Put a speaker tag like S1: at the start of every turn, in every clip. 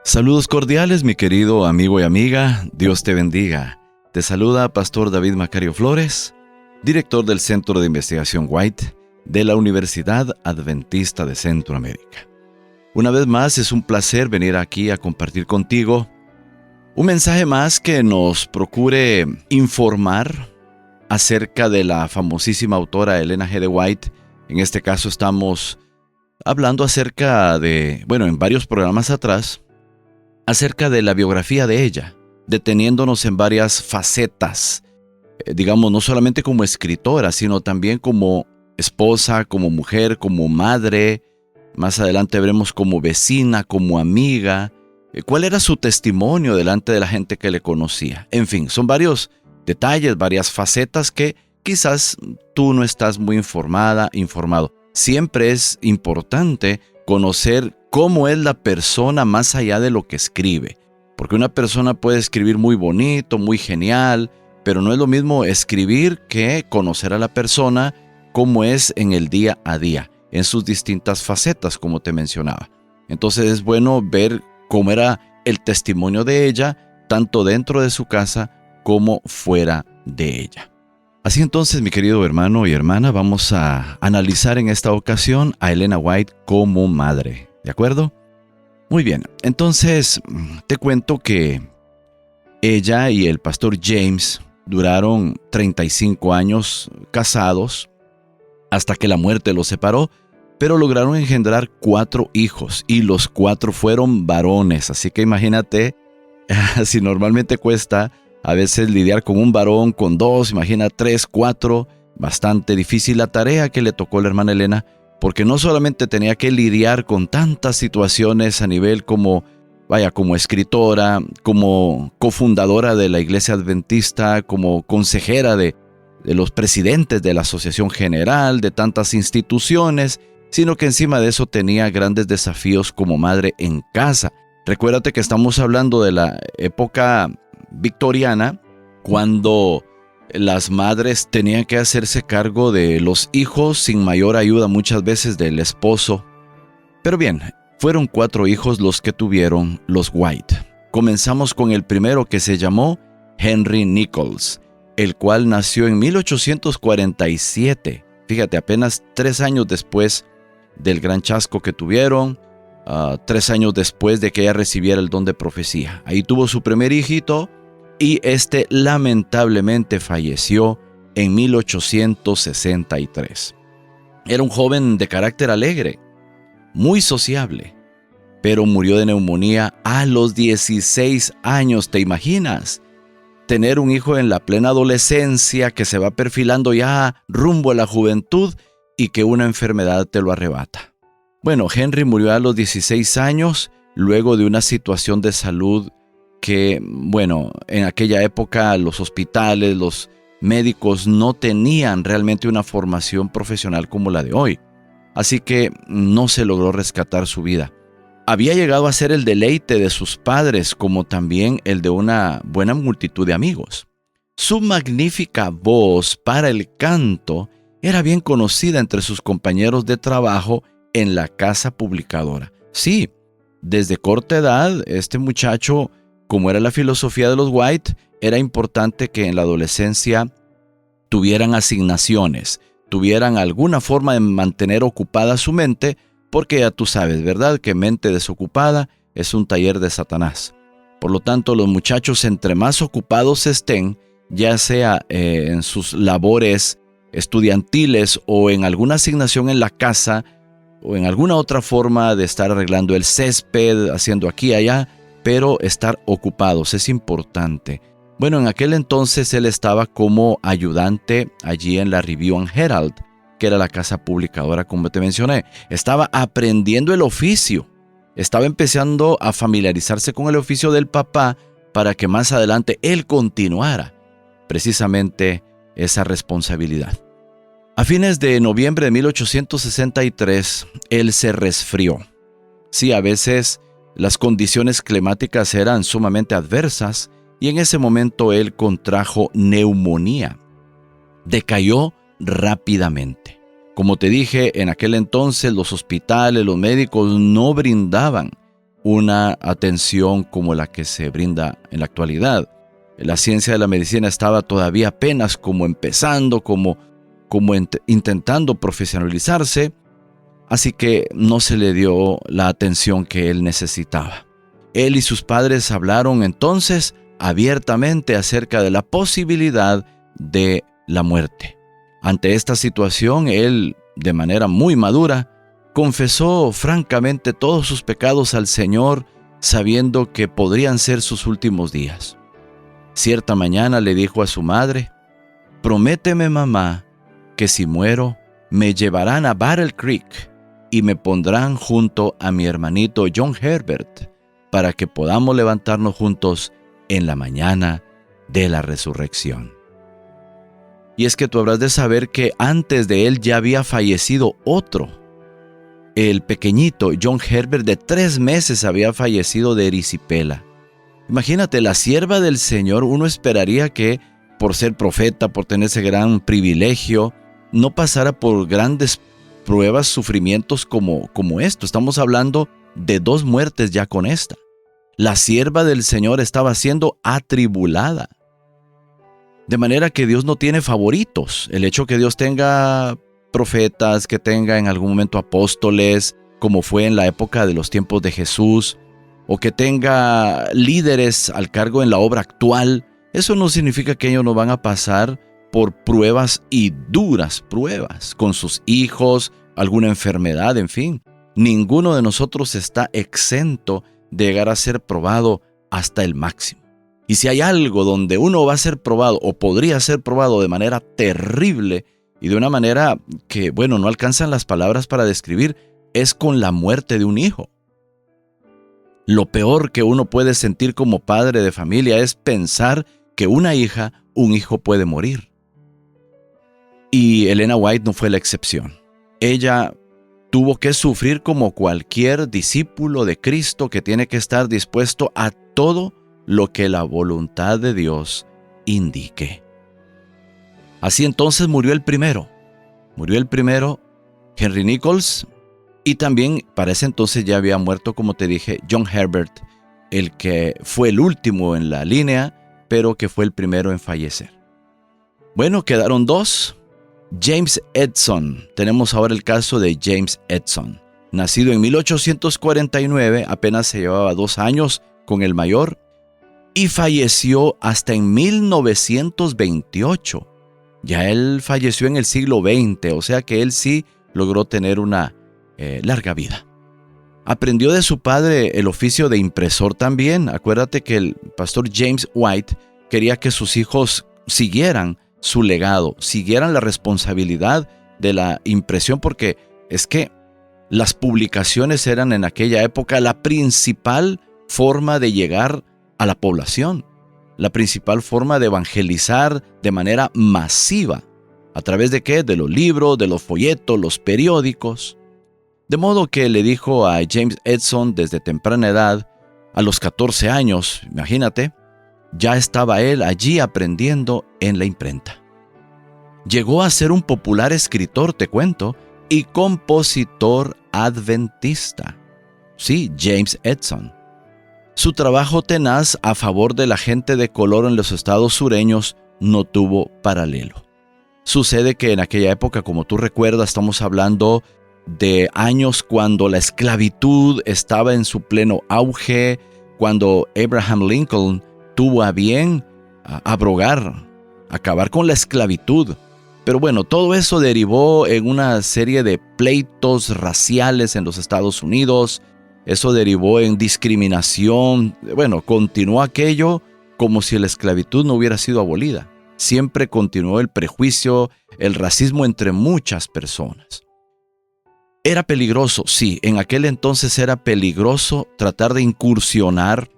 S1: Saludos cordiales, mi querido amigo y amiga. Dios te bendiga. Te saluda Pastor David Macario Flores, director del Centro de Investigación White de la Universidad Adventista de Centroamérica. Una vez más, es un placer venir aquí a compartir contigo un mensaje más que nos procure informar acerca de la famosísima autora Elena G. de White. En este caso estamos hablando acerca de, en varios programas atrás, acerca de la biografía de ella, deteniéndonos en varias facetas, digamos, no solamente como escritora, sino también como esposa, como mujer, como madre. Más adelante veremos como vecina, como amiga, cuál era su testimonio delante de la gente que le conocía. En fin, son varios detalles, varias facetas que quizás tú no estás muy informado. Siempre es importante conocer cómo es la persona más allá de lo que escribe. Porque una persona puede escribir muy bonito, muy genial, pero no es lo mismo escribir que conocer a la persona cómo es en el día a día, en sus distintas facetas, como te mencionaba. Entonces es bueno ver cómo era el testimonio de ella, tanto dentro de su casa como fuera de ella. Así entonces, mi querido hermano y hermana, vamos a analizar en esta ocasión a Elena White como madre. ¿De acuerdo? Muy bien, entonces te cuento que ella y el pastor James duraron 35 años casados hasta que la muerte los separó, pero lograron engendrar 4 hijos y los 4 fueron varones. Así que imagínate, si normalmente cuesta a veces lidiar con un varón, con 2, imagina 3, 4, bastante difícil la tarea que le tocó a la hermana Elena, porque no solamente tenía que lidiar con tantas situaciones a nivel como escritora, como cofundadora de la Iglesia Adventista, como consejera de los presidentes de la Asociación General, de tantas instituciones, sino que encima de eso tenía grandes desafíos como madre en casa. Recuérdate que estamos hablando de la época victoriana, cuando las madres tenían que hacerse cargo de los hijos sin mayor ayuda muchas veces del esposo. Pero bien, fueron 4 hijos los que tuvieron los White. Comenzamos con el primero, que se llamó Henry Nichols, el cual nació en 1847. Fíjate, apenas 3 años después del gran chasco que tuvieron, 3 años después de que ella recibiera el don de profecía. Ahí tuvo su primer hijito y este lamentablemente falleció en 1863. Era un joven de carácter alegre, muy sociable, pero murió de neumonía a los 16 años. ¿Te imaginas? Tener un hijo en la plena adolescencia que se va perfilando ya rumbo a la juventud y que una enfermedad te lo arrebata. Bueno, Henry murió a los 16 años luego de una situación de salud que, en aquella época los hospitales, los médicos no tenían realmente una formación profesional como la de hoy. Así que no se logró rescatar su vida. Había llegado a ser el deleite de sus padres, como también el de una buena multitud de amigos. Su magnífica voz para el canto era bien conocida entre sus compañeros de trabajo en la casa publicadora. Sí, desde corta edad, este muchacho, como era la filosofía de los White, era importante que en la adolescencia tuvieran asignaciones, tuvieran alguna forma de mantener ocupada su mente, porque ya tú sabes, ¿verdad?, que mente desocupada es un taller de Satanás. Por lo tanto, los muchachos, entre más ocupados estén, ya sea en sus labores estudiantiles o en alguna asignación en la casa o en alguna otra forma de estar arreglando el césped, haciendo aquí y allá, pero estar ocupados es importante. Bueno, en aquel entonces él estaba como ayudante allí en la Review and Herald, que era la casa publicadora, como te mencioné. Estaba aprendiendo el oficio. Estaba empezando a familiarizarse con el oficio del papá para que más adelante él continuara precisamente esa responsabilidad. A fines de noviembre de 1863, él se resfrió. Sí, a veces las condiciones climáticas eran sumamente adversas y en ese momento él contrajo neumonía. Decayó rápidamente. Como te dije, en aquel entonces los hospitales, los médicos no brindaban
S2: una atención como la que se brinda en la actualidad. La ciencia de la medicina estaba todavía apenas como empezando, intentando profesionalizarse, así que no se le dio la atención que él necesitaba. Él y sus padres hablaron entonces abiertamente acerca de la posibilidad de la muerte. Ante esta situación, él, de manera muy madura, confesó francamente todos sus pecados al Señor, sabiendo que podrían ser sus últimos días. Cierta mañana le dijo a su madre: «Prométeme, mamá, que si muero, me llevarán a Battle Creek y me pondrán junto a mi hermanito John Herbert para que podamos levantarnos juntos en la mañana de la resurrección». Y es que tú habrás de saber que antes de él ya había fallecido otro. El pequeñito John Herbert de 3 meses había fallecido de erisipela. Imagínate, la sierva del Señor, uno esperaría que por ser profeta, por tener ese gran privilegio, no pasara por grandes pruebas, sufrimientos como esto. Estamos hablando de 2 muertes ya con esta. La sierva del Señor estaba siendo atribulada. De manera que Dios no tiene favoritos. El hecho que Dios tenga profetas, que tenga en algún momento apóstoles, como fue en la época de los tiempos de Jesús, o que tenga líderes al cargo en la obra actual, eso no significa que ellos no van a pasar por pruebas y duras pruebas, con sus hijos, alguna enfermedad, en fin. Ninguno de nosotros está exento de llegar a ser probado hasta el máximo. Y si hay algo donde uno va a ser probado o podría ser probado de manera terrible y de una manera que, no alcanzan las palabras para describir, es con la muerte de un hijo. Lo peor que uno puede sentir como padre de familia es pensar que un hijo puede morir. Y Elena White no fue la excepción. Ella tuvo que sufrir como cualquier discípulo de Cristo que tiene que estar dispuesto a todo lo que la voluntad de Dios indique. Así entonces murió el primero. Henry Nichols, y también para ese entonces ya había muerto, como te dije, John Herbert, el que fue el último en la línea, pero que fue el primero en fallecer. Quedaron 2. James Edson. Tenemos ahora el caso de James Edson. Nacido en 1849, apenas se llevaba 2 años con el mayor, y falleció hasta en 1928. Ya él falleció en el siglo XX, o sea que él sí logró tener una larga vida. Aprendió de su padre el oficio de impresor también. Acuérdate que el pastor James White quería que sus hijos siguieran su legado, siguieran la responsabilidad de la impresión, porque es que las publicaciones eran en aquella época la principal forma de llegar a la población, la principal forma de evangelizar de manera masiva. ¿A través de qué? De los libros, de los folletos, los periódicos. De modo que le dijo a James Edson desde temprana edad, a los 14 años, imagínate, ya estaba él allí aprendiendo en la imprenta. Llegó a ser un popular escritor, te cuento, y compositor adventista. Sí, James Edson. Su trabajo tenaz a favor de la gente de color en los estados sureños no tuvo paralelo. Sucede que en aquella época, como tú recuerdas, estamos hablando de años cuando la esclavitud estaba en su pleno auge, cuando Abraham Lincoln tuvo a bien acabar con la esclavitud. Pero todo eso derivó en una serie de pleitos raciales en los Estados Unidos. Eso derivó en discriminación. Continuó aquello como si la esclavitud no hubiera sido abolida. Siempre continuó el prejuicio, el racismo entre muchas personas. Era peligroso, sí, en aquel entonces era peligroso tratar de incursionar,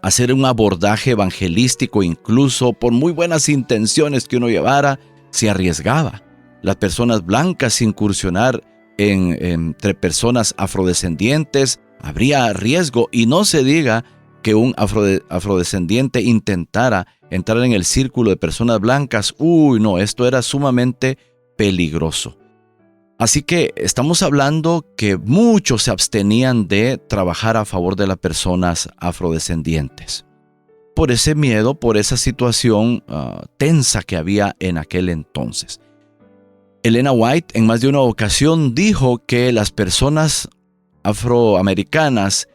S2: hacer un abordaje evangelístico, incluso por muy buenas intenciones que uno llevara, se arriesgaba. Las personas blancas incursionar entre personas afrodescendientes, habría riesgo, y no se diga que un afrodescendiente intentara entrar en el círculo de personas blancas. No, esto era sumamente peligroso. Así que estamos hablando que muchos se abstenían de trabajar a favor de las personas afrodescendientes. Por ese miedo, por esa situación tensa que había en aquel entonces. Elena White en más de una ocasión dijo que las personas afroamericanas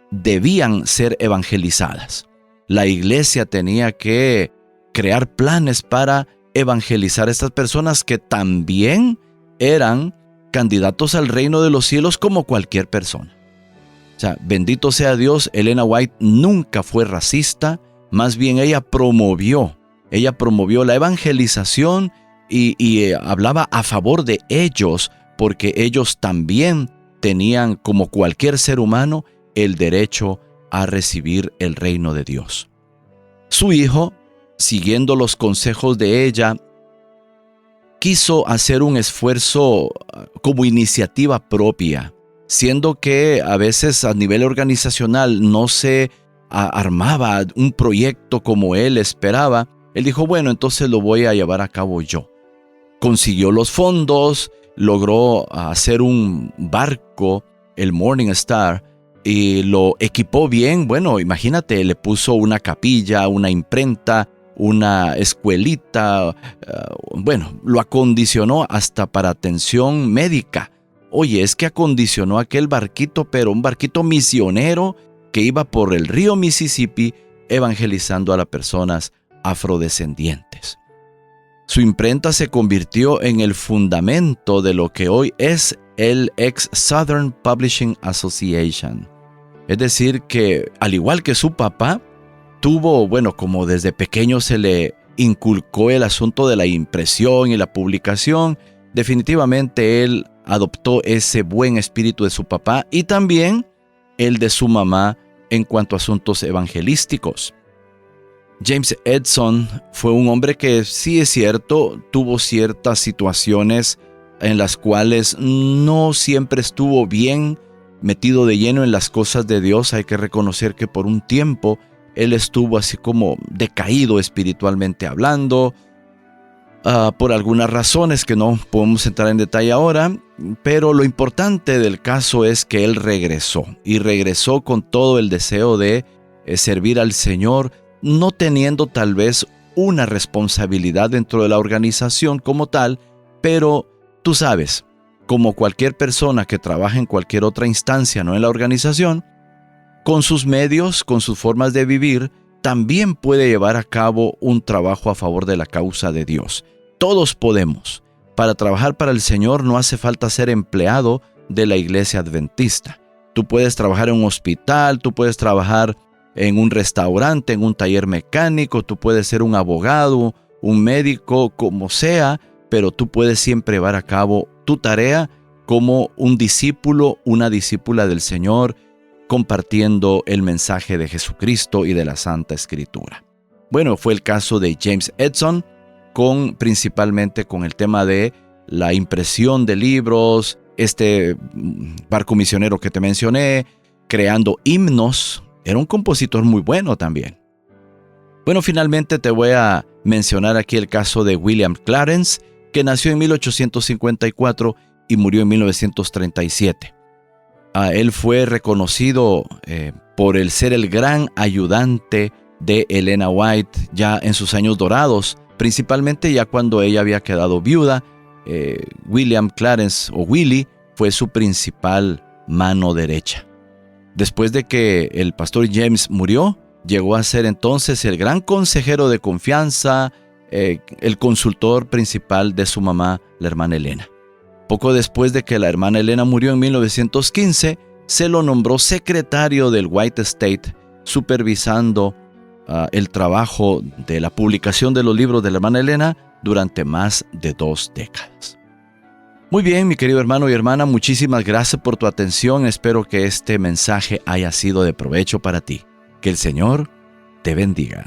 S2: debían ser evangelizadas. La iglesia tenía que crear planes para evangelizar a estas personas que también eran candidatos al reino de los cielos como cualquier persona. O sea, bendito sea Dios, Elena White nunca fue racista, más bien ella promovió la evangelización y hablaba a favor de ellos, porque ellos también tenían, como cualquier ser humano, el derecho a recibir el reino de Dios. Su hijo, siguiendo los consejos de ella, quiso hacer un esfuerzo como iniciativa propia, siendo que a veces a nivel organizacional no se armaba un proyecto como él esperaba. Él dijo, bueno, entonces lo voy a llevar a cabo yo. Consiguió los fondos, logró hacer un barco, el Morning Star, y lo equipó bien. Bueno, imagínate, le puso una capilla, una imprenta, una escuelita, lo acondicionó hasta para atención médica. Oye, es que acondicionó aquel barquito, pero un barquito misionero que iba por el río Mississippi evangelizando a las personas afrodescendientes. Su imprenta se convirtió en el fundamento de lo que hoy es el ex-Southern Publishing Association. Es decir, que al igual que su papá, tuvo, como desde pequeño se le inculcó el asunto de la impresión y la publicación, definitivamente él adoptó ese buen espíritu de su papá y también el de su mamá en cuanto a asuntos evangelísticos. James Edson fue un hombre que, sí es cierto, tuvo ciertas situaciones en las cuales no siempre estuvo bien metido de lleno en las cosas de Dios. Hay que reconocer que por un tiempo él estuvo así como decaído espiritualmente hablando, por algunas razones que no podemos entrar en detalle ahora, pero lo importante del caso es que él regresó con todo el deseo de servir al Señor, no teniendo tal vez una responsabilidad dentro de la organización como tal, pero tú sabes, como cualquier persona que trabaja en cualquier otra instancia, no en la organización, con sus medios, con sus formas de vivir, también puede llevar a cabo un trabajo a favor de la causa de Dios. Todos podemos. Para trabajar para el Señor no hace falta ser empleado de la iglesia adventista. Tú puedes trabajar en un hospital, tú puedes trabajar en un restaurante, en un taller mecánico, tú puedes ser un abogado, un médico, como sea, pero tú puedes siempre llevar a cabo tu tarea como un discípulo, una discípula del Señor, compartiendo el mensaje de Jesucristo y de la Santa Escritura. Fue el caso de James Edson, principalmente con el tema de la impresión de libros, este barco misionero que te mencioné, creando himnos. Era un compositor muy bueno también. Finalmente te voy a mencionar aquí el caso de William Clarence, que nació en 1854 y murió en 1937. Él fue reconocido por el ser el gran ayudante de Elena White ya en sus años dorados, principalmente ya cuando ella había quedado viuda. William Clarence, o Willie, fue su principal mano derecha. Después de que el pastor James murió, llegó a ser entonces el gran consejero de confianza, el consultor principal de su mamá, la hermana Elena. Poco después de que la hermana Elena murió en 1915, se lo nombró secretario del White Estate, supervisando el trabajo de la publicación de los libros de la hermana Elena durante más de 2 décadas. Muy bien, mi querido hermano y hermana, muchísimas gracias por tu atención. Espero que este mensaje haya sido de provecho para ti. Que el Señor te bendiga.